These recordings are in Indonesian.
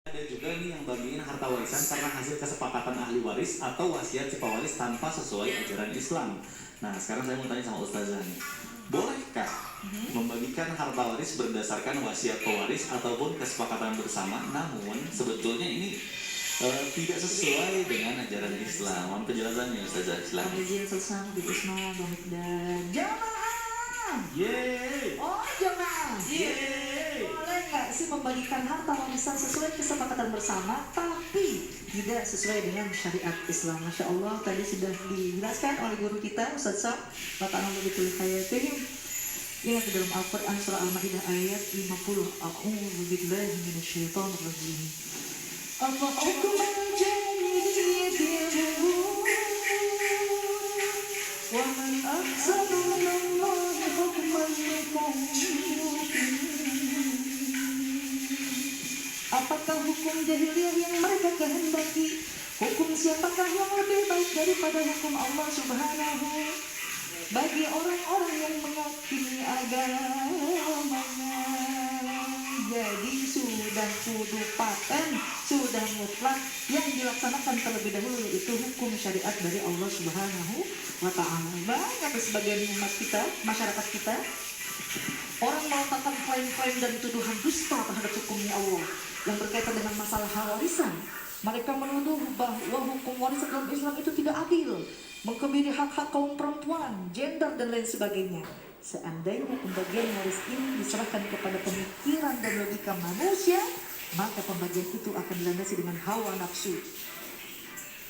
Ada juga nih yang bagiin harta warisan karena hasil kesepakatan ahli waris atau wasiat si pewaris tanpa sesuai ajaran Islam. Nah, sekarang saya mau tanya sama Ustazah nih. Bolehkah membagikan harta waris berdasarkan wasiat pewaris ataupun kesepakatan bersama, namun sebetulnya ini tidak sesuai dengan ajaran Islam? Mohon penjelasannya Ustazah. Silakan. Izin sesama di Isma Domik dan jamaah. Yeay. Oh jamaah. Yeay. Boleh nggak sih membagikan harta warisan sesuai kesepakatan bersama, tapi tidak sesuai dengan syariat Islam? Masya Allah, tadi sudah dijelaskan oleh guru kita Ustaz Sob, Bapak Nabi Hayatihim. Ingat di dalam Al-Quran surah Al-Ma'idah ayat 50. A'udzu billahi minasyaitonir rajim. Al-Hukman jamiyyatihi wa man ahsanu minallahi hukman liqaumin yuqinun. Apakah hukum jahiliyah yang mereka kehendaki? Hukum siapakah yang lebih baik daripada hukum Allah Subhanahu bagi orang-orang yang meyakini agamanya? Jadi sudah kudu paten, sudah mutlak, yang dilaksanakan terlebih dahulu yaitu hukum syariat dari Allah Subhanahu wa ta'ala. Banyak sebagian umat kita, masyarakat kita, orang melakukan klaim-klaim dan tuduhan dusta terhadap hukumnya Allah yang berkaitan dengan masalah warisan. Mereka menuduh bahwa hukum warisan dalam Islam itu tidak adil, mengkebiri hak-hak kaum perempuan, gender dan lain sebagainya. Seandainya pembagian waris ini diserahkan kepada pemikiran dan logika manusia, maka pembagian itu akan dilandasi dengan hawa nafsu.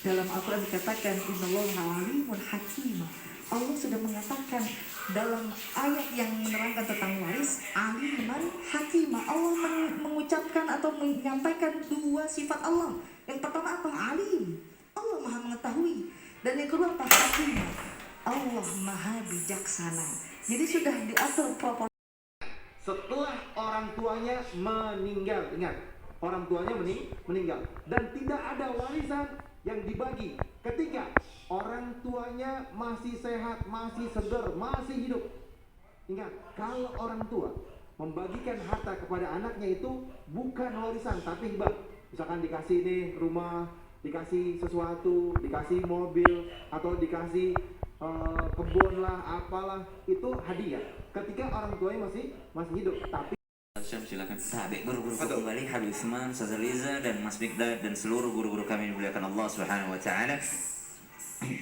Dalam Al-Quran dikatakan Innallaha alimun hakim. Allah sudah mengatakan dalam ayat yang menerangkan tentang waris, aliman hakimah. Allah mengucapkan atau menyampaikan dua sifat Allah. Yang pertama apa? Alim. Allah maha mengetahui. Dan yang kedua apa? Hakimah. Allah maha bijaksana. Jadi sudah diatur proporsi. Setelah orang tuanya meninggal, ingat, orang tuanya meninggal dan tidak ada warisan yang dibagi ketika orang tuanya masih sehat, masih segar, masih hidup. Ingat, kalau orang tua membagikan harta kepada anaknya itu bukan warisan tapi hibah. Misalkan dikasih nih rumah, dikasih sesuatu, dikasih mobil atau dikasih kebun lah, apalah, itu hadiah ketika orang tuanya masih hidup. Tapi Silakan. Tabi guru-guru kembali Habib Usman, Ustaz Liza dan Mas Mikdad dan seluruh guru-guru kami dimuliakan Allah Subhanahu wa taala.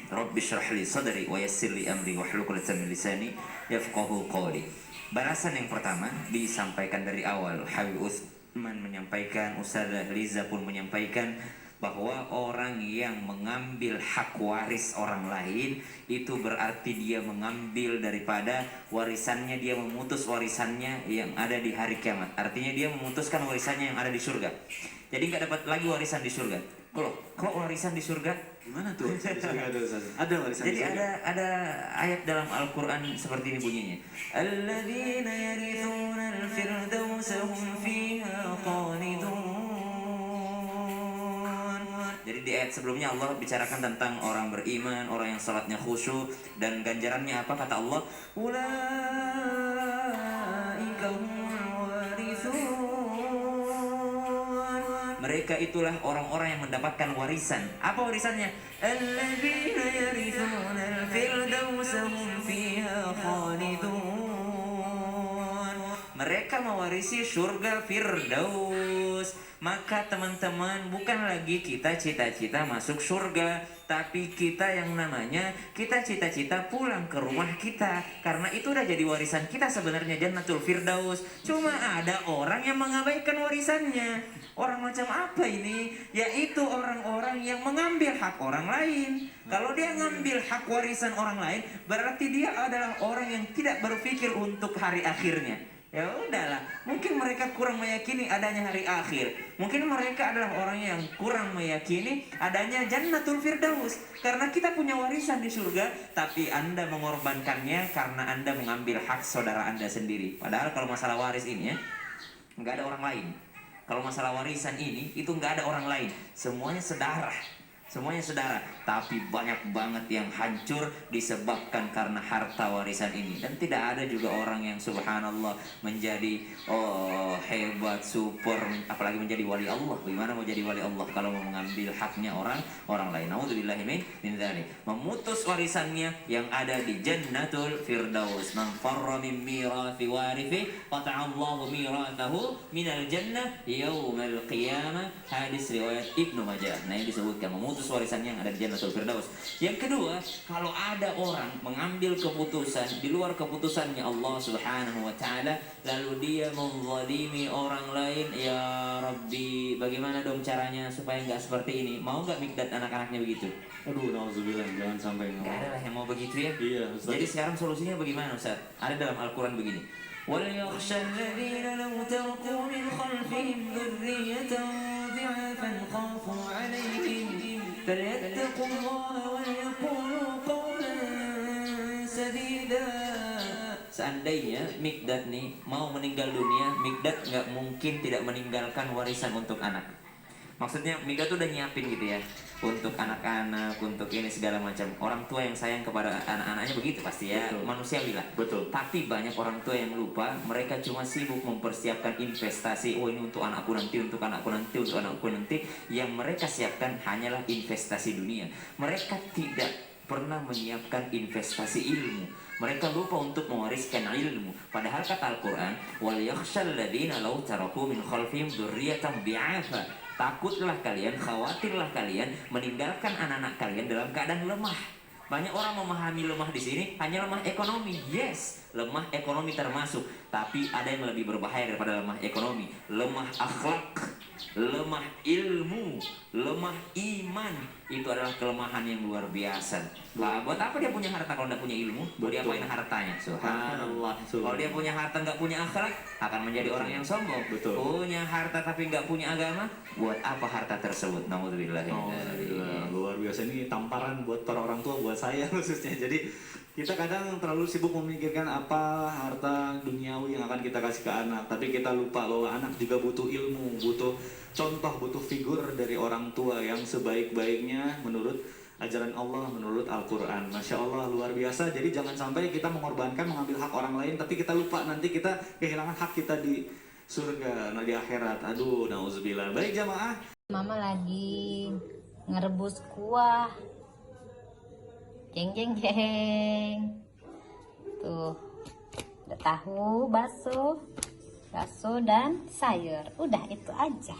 Rabbi shrah li sadri wa yassir li amri wahlul 'uqdatam min lisani yafqahu qawli. Balasan yang pertama disampaikan dari awal, Habib Usman menyampaikan, Ustaz Liza pun menyampaikan bahwa orang yang mengambil hak waris orang lain itu berarti dia mengambil daripada warisannya, dia memutus warisannya yang ada di hari kiamat. Artinya dia memutuskan warisannya yang ada di surga. Jadi nggak dapat lagi warisan di surga. Kok warisan di surga? Gimana tuh? Ada warisan. Jadi ada ayat dalam Al-Quran seperti ini bunyinya. Alladzina yarithuna al-firdausa hum fiha khalidun. Jadi di ayat sebelumnya Allah bicarakan tentang orang beriman, orang yang salatnya khusyuk, dan ganjarannya apa kata Allah? Ulaika humul warithun. Mereka itulah orang-orang yang mendapatkan warisan. Apa warisannya? Alladzina yarithuna al-firdausa hum fiha khalidun. Mereka mewarisi surga Firdaus. Maka teman-teman, bukan lagi kita cita-cita masuk surga, tapi kita yang namanya kita cita-cita pulang ke rumah kita, karena itu udah jadi warisan kita sebenarnya, Jannatul Firdaus. Cuma ada orang yang mengabaikan warisannya. Orang macam apa ini? Yaitu orang-orang yang mengambil hak orang lain. Kalau dia ngambil hak warisan orang lain, berarti dia adalah orang yang tidak berpikir untuk hari akhirnya. Ya udahlah, mungkin mereka kurang meyakini adanya hari akhir. Mungkin mereka adalah orang yang kurang meyakini adanya Jannatul Firdaus. Karena kita punya warisan di surga, tapi Anda mengorbankannya karena Anda mengambil hak saudara Anda sendiri. Padahal kalau masalah waris ini ya, nggak ada orang lain. Kalau masalah warisan ini, itu nggak ada orang lain. Semuanya saudara. Semuanya saudara. tapi banyak banget yang hancur disebabkan karena harta warisan ini. Dan tidak ada juga orang yang subhanallah menjadi hebat, super, apalagi menjadi wali Allah. Bagaimana mau jadi wali Allah kalau mau mengambil haknya orang lain? Nauzubillahi min dzalik. Memutus warisannya yang ada di Jannatul Firdaus. Man farra min mirathi warithi qata'allahu mirathahu minal jannah yaumal qiyamah. Hadis riwayat Ibnu Majah. Nah, ini disebutkan memutus warisannya yang ada di Jannatul Firdaus. Yang kedua, kalau ada orang mengambil keputusan di luar keputusannya Allah Subhanahu wa taala, lalu dia menzalimi orang lain, ya Rabbi, bagaimana dong caranya supaya nggak seperti ini? Mau nggak Mikdad anak-anaknya begitu? Aduh, nauzubillah, jangan sampai. Nggak ada lah yang mau begitu ya. Iya, Ustaz. Jadi sekarang solusinya bagaimana, Ustaz? Ada dalam Al-Quran begini. وَلْيَخْشَ الَّذِينَ لَوْ تَرَكُوا مِنْ خَلْفِهِمْ ذُرِّيَّةً ضِعَافًا خَافُوا عَلَيْهِمْ فَلْيَتَّقُوا اللَّهَ وَلْيَقُولُوا قَوْلًا سَدِيدًا. Seandainya Mikdad nih mau meninggal dunia, Mikdad nggak mungkin tidak meninggalkan warisan untuk anak. Maksudnya Mikdad tuh udah nyiapin gitu ya, untuk anak-anak, untuk ini segala macam. Orang tua yang sayang kepada anak-anaknya begitu pasti ya, Betul. manusiawi lah. Betul. Tapi banyak orang tua yang lupa, mereka cuma sibuk mempersiapkan investasi. Oh, ini untuk anakku nanti, untuk anakku nanti, untuk anakku nanti. Yang mereka siapkan hanyalah investasi dunia. Mereka tidak pernah menyiapkan investasi ilmu. Mereka lupa untuk mewariskan ilmu. Padahal kata Al-Quran, wal yakhshal ladina law taraku min khalfihim dzurriyyatan bi'afa. Takutlah kalian, khawatirlah kalian meninggalkan anak-anak kalian dalam keadaan lemah. Banyak orang memahami lemah di sini hanya lemah ekonomi. Yes, lemah ekonomi termasuk, tapi ada yang lebih berbahaya daripada lemah ekonomi. Lemah akhlak, lemah ilmu, lemah iman. Itu adalah kelemahan yang luar biasa. Lah, buat apa dia punya harta kalau nggak punya ilmu? Mau diapain hartanya? Subhanallah. Kalau dia punya harta nggak punya akhlak, akan menjadi orang yang sombong. Betul. Punya harta tapi nggak punya agama, buat apa harta tersebut? Nauzubillah. Alhamdulillah, luar biasa. Ini tamparan buat para orang tua, buat saya khususnya. Jadi kita kadang terlalu sibuk memikirkan apa harta duniawi yang akan kita kasih ke anak, tapi kita lupa bahwa anak juga butuh ilmu, butuh contoh, butuh figur dari orang tua yang sebaik-baiknya menurut ajaran Allah, menurut Al-Quran. Masya Allah, luar biasa. Jadi jangan sampai kita mengorbankan, mengambil hak orang lain, tapi kita lupa nanti kita kehilangan hak kita di surga, di akhirat. Aduh, nauzubillah. Baik jamaah. Mama lagi ngerebus kuah. Jeng jeng jeng. Tuh, ada tahu, bakso dan sayur. Udah itu aja.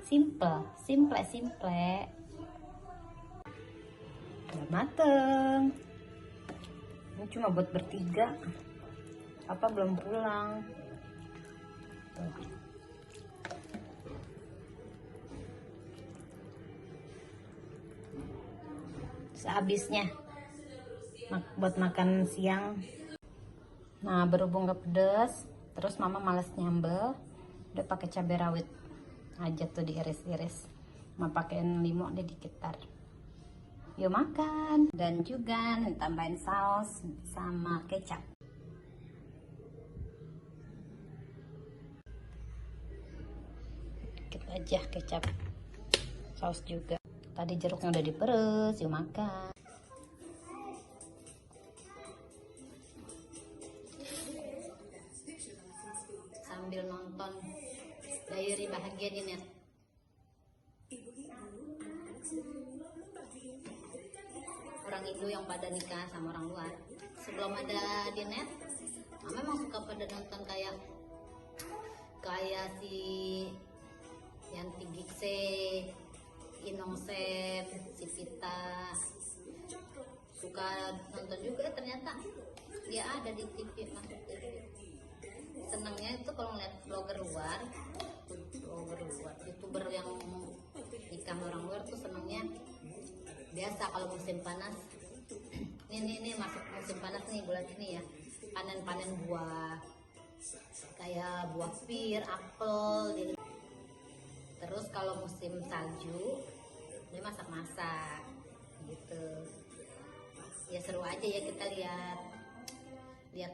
Simple. Udah mateng. Ini cuma buat bertiga. Apa belum pulang? Tuh. Sehabisnya buat makan siang. Nah, berhubung gak pedes, terus mama males nyambel, udah pakai cabai rawit aja tuh, diiris-iris. Mama pakein limo deh dikit tar. Yuk makan. Dan juga tambahin saus sama kecap. Dikit aja kecap, saus juga. Tadi jeruknya udah diperes, yuk makan. Sambil nonton Diary Bahagia di net. Orang Indo yang pada nikah sama orang luar. Sebelum ada di net, Mama memang suka pada nonton kayak si Yanti Gikse, Inong Sep, si Vita. Suka nonton juga, ternyata dia ada di TV, masuk TV. Senangnya itu kalau ngeliat vlogger luar, youtuber yang nikah sama orang luar tuh senangnya. Biasa kalau musim panas, ini masuk musim panas nih bulan ini ya, panen buah, kayak buah pir, apel gitu. Terus kalau musim salju, dia masak-masak gitu. Ya seru aja ya, kita lihat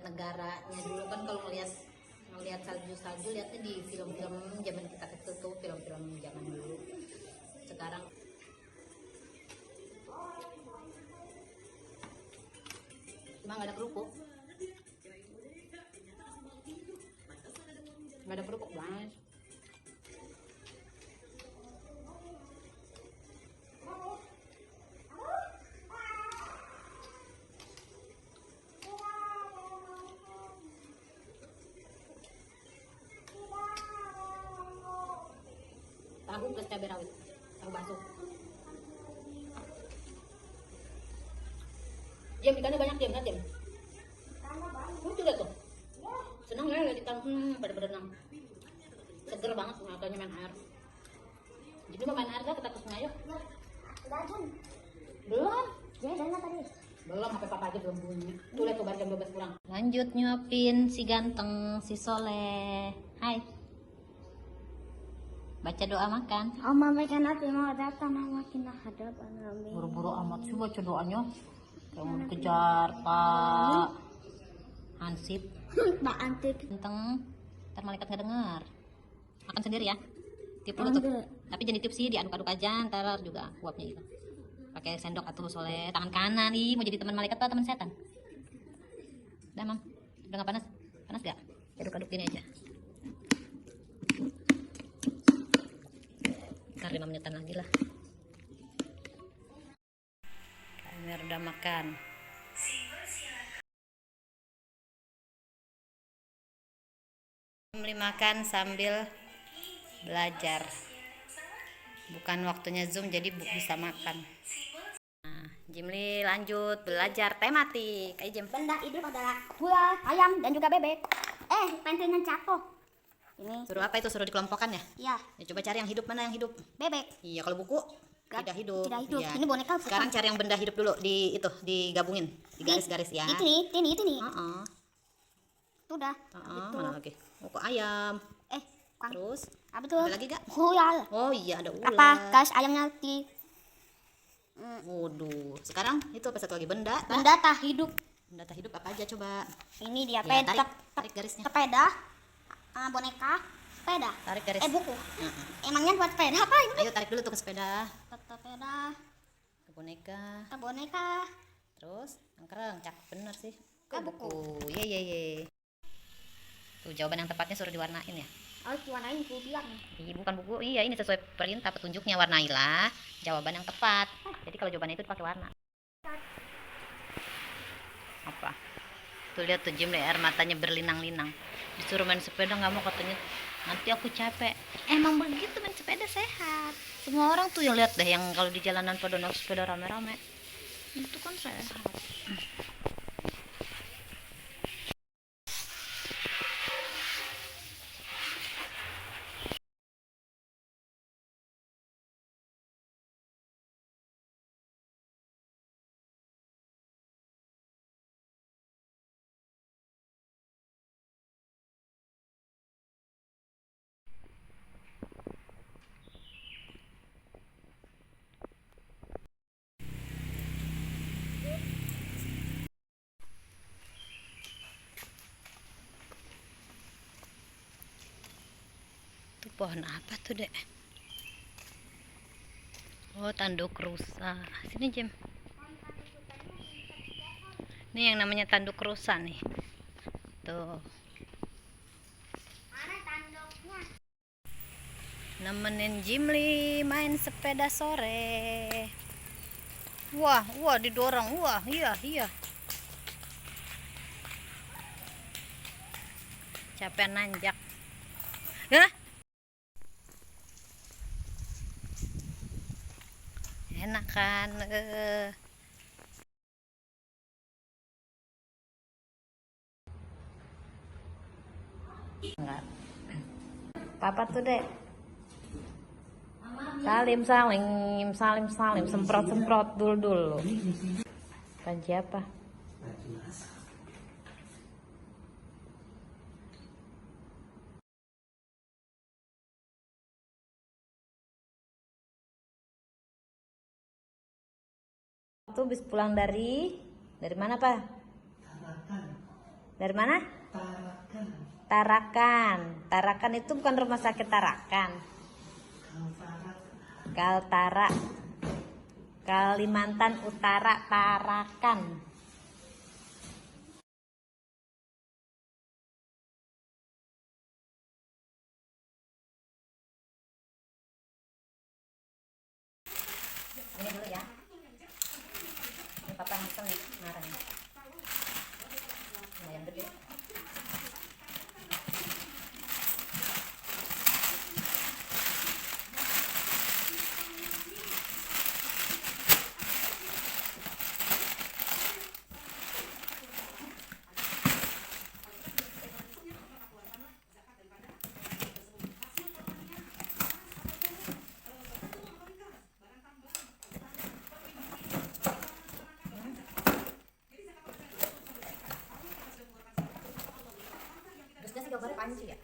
negaranya dulu kan. Kalau ngelihat salju lihatnya di film-film zaman kita kecil tuh, film-film zaman dulu. Sekarang Cuma nggak ada kerupuk. Nggak ada kerupuk, guys. Tahu plus cabai rawit, tahu bakso. Jam ikannya banyak jam kan jam? Lucu gak tuh? Senang ya lihat ikan pada berenang. Seger banget matanya main air. Jadi mau main air gak kita ke sungai yuk? Belum. Belum, sampai papa aja belum bunyi. Tuh lihat tuh baru jam 12 kurang. Lanjut nyuapin si ganteng, si Soleh. Hai. Baca doa makan. Oma makan apa mau datang makin hadapan kami. Buru-buru amat sih baca doanya. Kayak mau dikejar Pak Hansip. Pak Antip. Ganteng. Ntar malaikat nggak dengar. Makan sendiri ya. Tiup dulu tuh. Tapi jangan ditiup sih, diaduk-aduk aja. Ntar juga uapnya itu. Pakai sendok atau Soleh tangan kanan nih. Mau jadi teman malaikat atau teman setan? Udah mam. Udah nggak panas? Panas gak? Aduk-aduk gini aja. Ntar 5 menitan lagi lah. Kami udah makan. Beli makan sambil belajar. Bukan waktunya Zoom jadi bisa makan. Nah, Jimli lanjut belajar tematik. Ayo Jim. Benda hidup adalah gula, ayam, dan juga bebek. Pentilnya jatuh. Ini. Suruh apa itu? Suruh dikelompokkan ya? Ya, Ya coba cari yang hidup, mana yang hidup? bebek. Iya, kalau buku tidak hidup. Tidak hidup. Iya. Ini boneka. Sekarang cari yang benda hidup dulu, di itu digabungin, di garis-garis ya. Itu nih. Heeh. Sudah. Mana lagi? Oh, kok ayam. Kang. Terus Apa tuh? ada lagi gak? Huyal. Oh iya, ada ular. Apa? Gas ayamnya di Waduh. Sekarang itu apa satu lagi? Benda. benda tak hidup. Benda tak hidup apa aja coba? Ini dia Ya, peda. tarik garisnya. Sepeda. Boneka. Sepeda. Tarik garis. Buku. Heeh. Emangnya buat sepeda apa ini? Ayo tarik dulu tuh ke sepeda, Sepeda. ke boneka. Ke boneka. Terus angkreng, cakep bener sih. Ke Ke buku. Ye. Tuh jawaban yang tepatnya suruh diwarnain ya. Oh, warnain ku bilang. Iya, bukan buku. Iya, ini sesuai perintah petunjuknya, warnailah jawaban yang tepat. Jadi kalau jawabannya itu dipakai warna. Apa? Tuh lihat tuh Jim, air matanya berlinang-linang. Disuruh main sepeda nggak mau, katanya nanti aku capek. Emang begitu, main sepeda sehat. Semua orang tuh yang lihat deh, yang kalau di jalanan pada naik sepeda rame-rame. Itu kan sehat. Itu pohon apa tuh dek? Oh, tanduk rusa. Sini Jim. Ini yang namanya tanduk rusa nih. Tuh. Mana tanduknya? Nemenin Jimli main sepeda sore. Wah, didorong. Wah, iya. Capek nanjak. Hah? Enak kan? Enggak. Papa tuh dek. Salim, semprot dul. Panji apa? Tuh habis pulang dari mana Pak? Dari mana? Tarakan itu bukan rumah sakit Tarakan. Kaltara, Kalimantan Utara, Tarakan. ini dulu ya. Ini papa mesen nih kemarin. Lumayan gede. Terusnya sih gambarnya panci ya.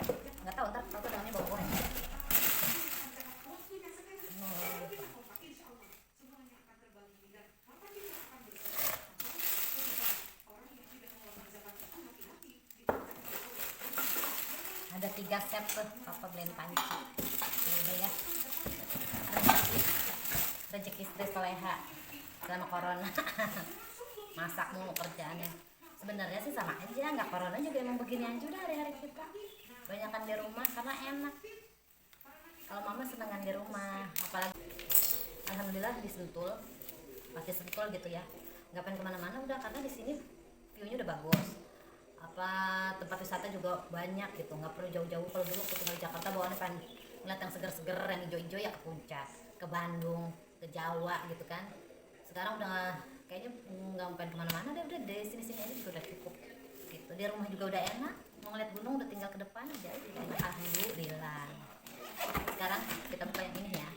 Nggak tahu ntar tahu dalamnya bawang goreng. Ada 3 set tuh papa beliin panci. Ini udah ya. Rezeki istri soleha selama corona. Masak mulu kerjaannya. Sebenarnya sih sama aja, nggak corona juga emang begini aja udah hari-hari kita. Banyakan di rumah karena enak. Kalau mama senengan di rumah, apalagi alhamdulillah di Sentul, masih Sentul gitu ya. Nggak pengen kemana-mana udah karena di sini view-nya udah bagus. Apa tempat wisata juga banyak gitu, nggak perlu jauh-jauh. Kalau dulu aku tinggal di Jakarta bawaannya pengen ngeliat yang seger-seger, yang hijau-hijau ya ke Puncak, ke Bandung, ke Jawa gitu kan. Sekarang udah kayaknya nggak pengen kemana-mana deh, udah di sini-sini aja juga udah cukup gitu. Di rumah juga udah enak, mau ngeliat gunung udah tinggal ke depan aja. Alhamdulillah. Sekarang kita buka yang ini ya.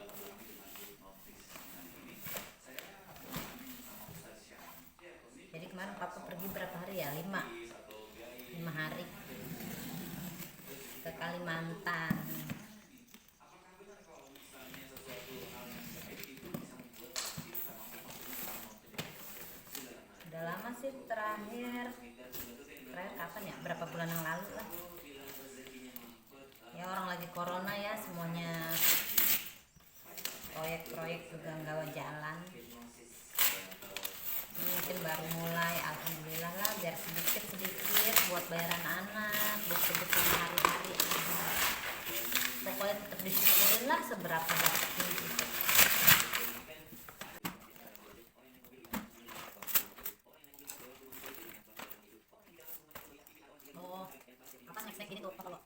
Jadi kemarin papa pergi berapa hari ya? 5 hari ke Kalimantan. Udah lama sih terakhir kapan ya, berapa bulan yang lalu lah ya. Orang lagi corona ya, semuanya proyek-proyek juga nggak jalan. Ini mungkin baru mulai, alhamdulillah lah, biar sedikit-sedikit buat bayaran anak, buat kebutuhan hari-hari. Pokoknya tetap disyukurin lah seberapa dapetnya gitu. Oh, apa snack-snack gini tuh, apa lo?